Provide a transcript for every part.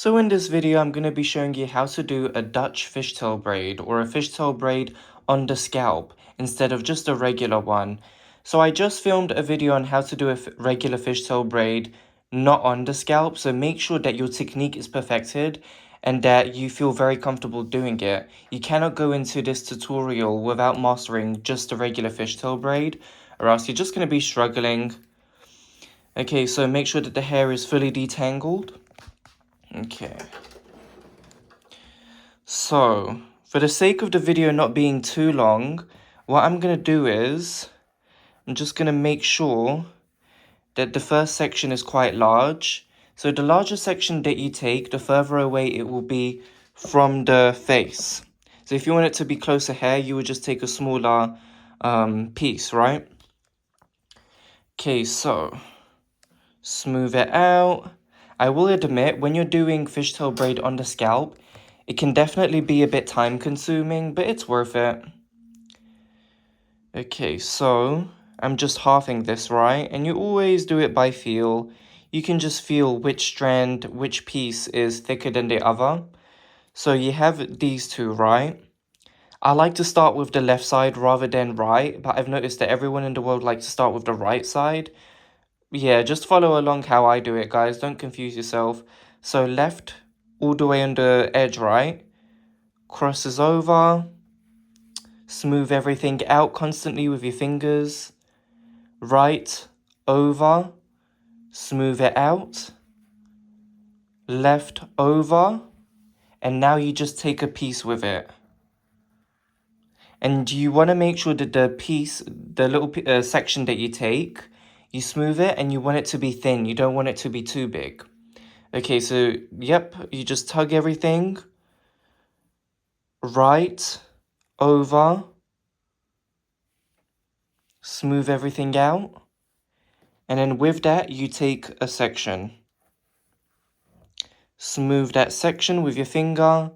So in this video, I'm going to be showing you how to do a Dutch fishtail braid or a fishtail braid on the scalp instead of just a regular one. So I just filmed a video on how to do a regular fishtail braid not on the scalp. So make sure that your technique is perfected and that you feel very comfortable doing it. You cannot go into this tutorial without mastering just a regular fishtail braid, or else you're just going to be struggling. Okay, so make sure that the hair is fully detangled. Okay. So, for the sake of the video not being too long, what I'm going to do is, I'm just going to make sure that the first section is quite large. So the larger section that you take, the further away it will be from the face. So if you want it to be closer hair, you would just take a smaller piece, right? Okay, so smooth it out. I will admit, when you're doing fishtail braid on the scalp, it can definitely be a bit time consuming, but it's worth it. Okay, so I'm just halving this, right? And you always do it by feel. You can just feel which strand, which piece is thicker than the other. So you have these two, right? I like to start with the left side rather than right, but I've noticed that everyone in the world likes to start with the right side. Yeah, just follow along how I do it, guys. Don't confuse yourself. So left all the way on the edge, right? Crosses over. Smooth everything out constantly with your fingers. Right, over. Smooth it out. Left, over. And now you just take a piece with it. And you want to make sure that the piece, the little section that you take, you smooth it and you want it to be thin. You don't want it to be too big. Okay, so, yep, you just tug everything. Right, over. Smooth everything out. And then with that, you take a section. Smooth that section with your finger.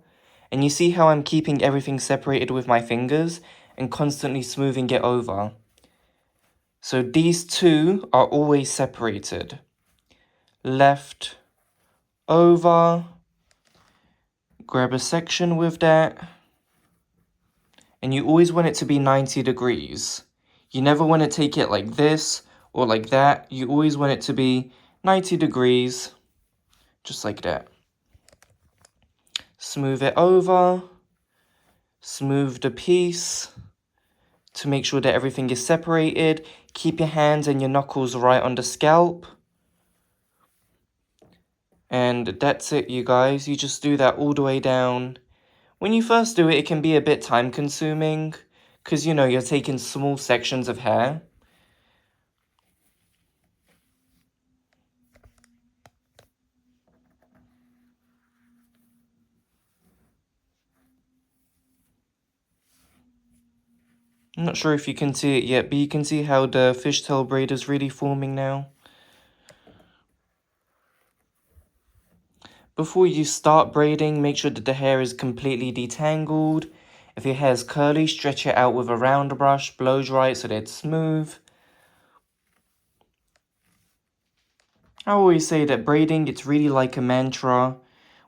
And you see how I'm keeping everything separated with my fingers and constantly smoothing it over. So these two are always separated. Left, over. Grab a section with that. And you always want it to be 90 degrees. You never want to take it like this or like that. You always want it to be 90 degrees, just like that. Smooth it over. Smooth the piece to make sure that everything is separated. Keep your hands and your knuckles right on the scalp. And that's it, you guys. You just do that all the way down. When you first do it, it can be a bit time consuming because, you know, you're taking small sections of hair. I'm not sure if you can see it yet, but you can see how the fishtail braid is really forming now. Before you start braiding, make sure that the hair is completely detangled. If your hair is curly, stretch it out with a round brush, blow dry it so that it's smooth. I always say that braiding, it's really like a mantra.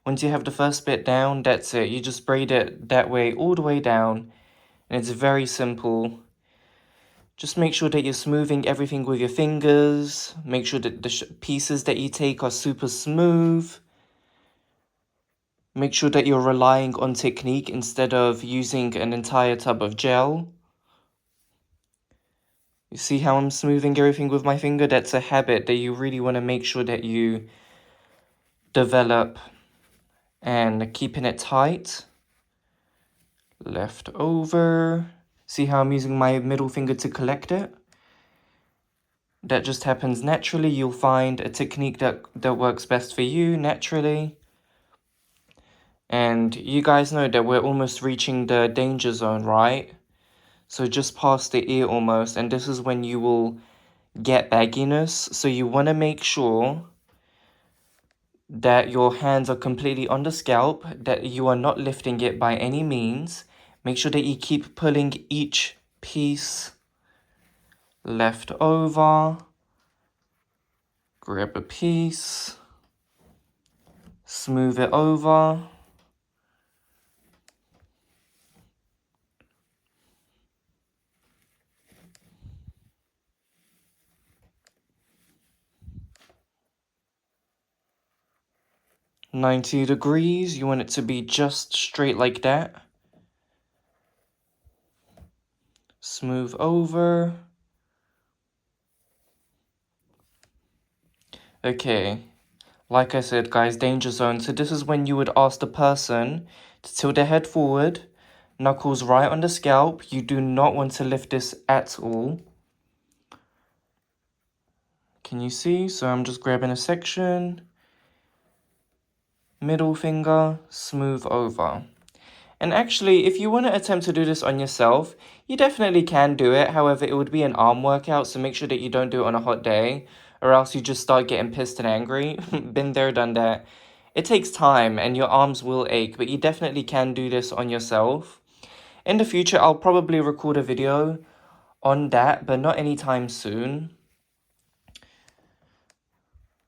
Once you have the first bit down, that's it. You just braid it that way all the way down. And it's very simple. Just make sure that you're smoothing everything with your fingers. Make sure that the pieces that you take are super smooth. Make sure that you're relying on technique instead of using an entire tub of gel. You see how I'm smoothing everything with my finger? That's a habit that you really want to make sure that you develop and keeping it tight. Left over. See how I'm using my middle finger to collect it? That just happens naturally. You'll find a technique that works best for you naturally. And you guys know that we're almost reaching the danger zone, right? So just past the ear almost, and this is when you will get bagginess. So you want to make sure that your hands are completely on the scalp, that you are not lifting it by any means. Make sure that you keep pulling each piece. Left over. Grab a piece. Smooth it over. $90, you want it to be just straight like that. Smooth over. Okay, like I said, guys, danger zone. So this is when you would ask the person to tilt their head forward, knuckles right on the scalp. You do not want to lift this at all. Can you see? So I'm just grabbing a section. Middle finger, smooth over. And actually, if you want to attempt to do this on yourself, you definitely can do it. However, it would be an arm workout, so make sure that you don't do it on a hot day, or else you just start getting pissed and angry. Been there, done that. It takes time, and your arms will ache, but you definitely can do this on yourself. In the future, I'll probably record a video on that, but not anytime soon.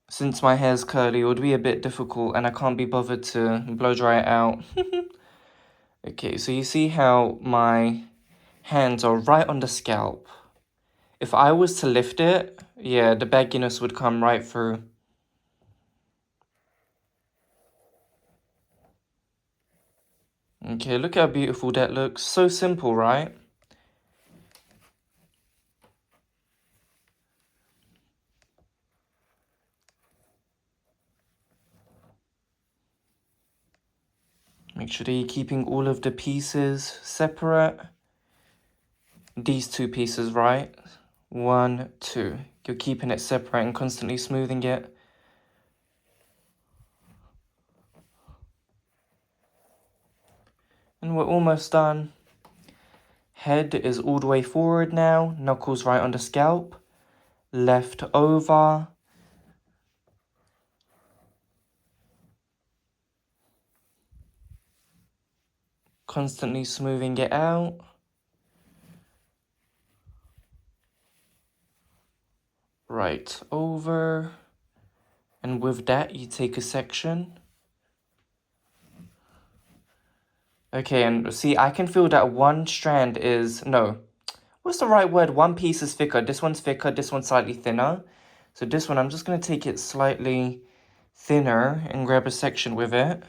Since my hair's curly, it would be a bit difficult, and I can't be bothered to blow dry it out. Okay, so you see how my hands are right on the scalp. If I was to lift it, yeah, the bagginess would come right through. Okay, look how beautiful that looks. So simple, right? Make sure that you're keeping all of the pieces separate. These two pieces, right? 1, 2. You're keeping it separate and constantly smoothing it. And we're almost done. Head is all the way forward now. Knuckles right on the scalp. Left over. Constantly smoothing it out. Right over. And with that, you take a section. Okay, and see, I can feel that one strand is, no, what's the right word? One piece is thicker. This one's thicker, this one's slightly thinner. So this one, I'm just going to take it slightly thinner and grab a section with it.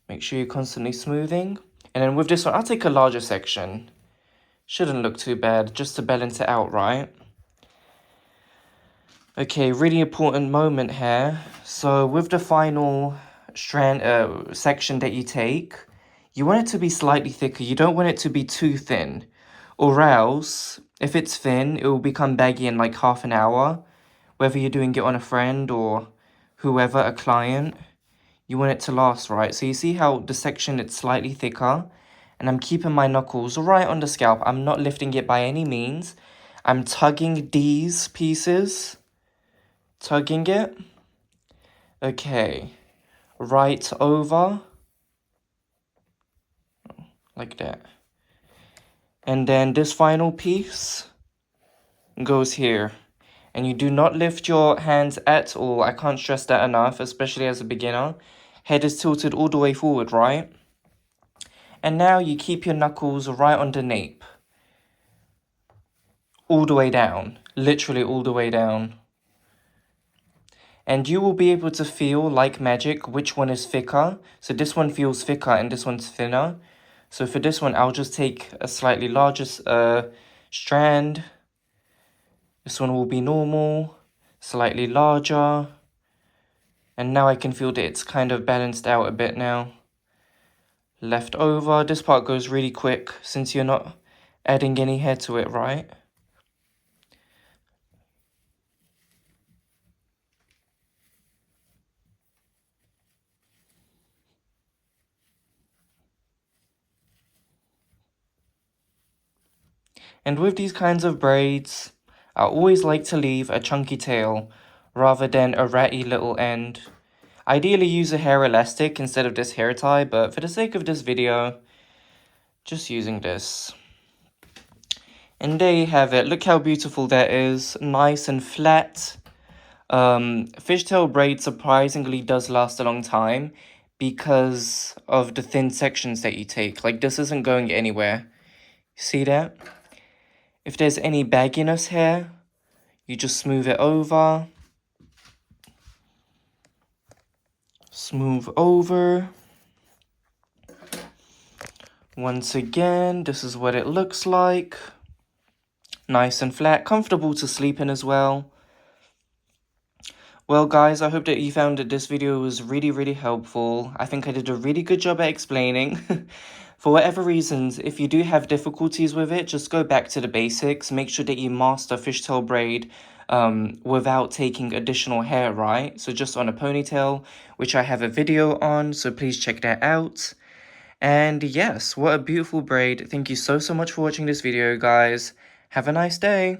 Make sure you're constantly smoothing. And then with this one, I'll take a larger section. Shouldn't look too bad, just to balance it out, right? Okay, really important moment here. So with the final strand section that you take, you want it to be slightly thicker. You don't want it to be too thin, or else if it's thin, it will become baggy in like half an hour. Whether you're doing it on a friend or whoever, a client, you want it to last, right? So you see how the section it's slightly thicker, and I'm keeping my knuckles right on the scalp. I'm not lifting it by any means. I'm tugging these pieces, tugging it. Okay, right over, like that. And then this final piece goes here. And you do not lift your hands at all. I can't stress that enough, especially as a beginner. Head is tilted all the way forward, right? And now you keep your knuckles right on the nape. All the way down. Literally all the way down. And you will be able to feel, like magic, which one is thicker. So this one feels thicker and this one's thinner. So for this one, I'll just take a slightly larger strand. This one will be normal, slightly larger. And now I can feel that it's kind of balanced out a bit now. Left over. This part goes really quick since you're not adding any hair to it, right? And with these kinds of braids, I always like to leave a chunky tail rather than a ratty little end. Ideally use a hair elastic instead of this hair tie, but for the sake of this video, just using this. And there you have it. Look how beautiful that is. Nice and flat. Fishtail braid surprisingly does last a long time because of the thin sections that you take. Like, this isn't going anywhere. See that? If there's any bagginess here, you just smooth it over. Smooth over. Once again, this is what it looks like. Nice and flat, comfortable to sleep in as well. Well guys, I hope that you found that this video was really helpful. I think I did a really good job at explaining. For whatever reasons, if you do have difficulties with it, just go back to the basics. Make sure that you master fishtail braid without taking additional hair, right? So just on a ponytail, which I have a video on, so please check that out. And yes, what a beautiful braid. Thank you so much for watching this video, guys. Have a nice day.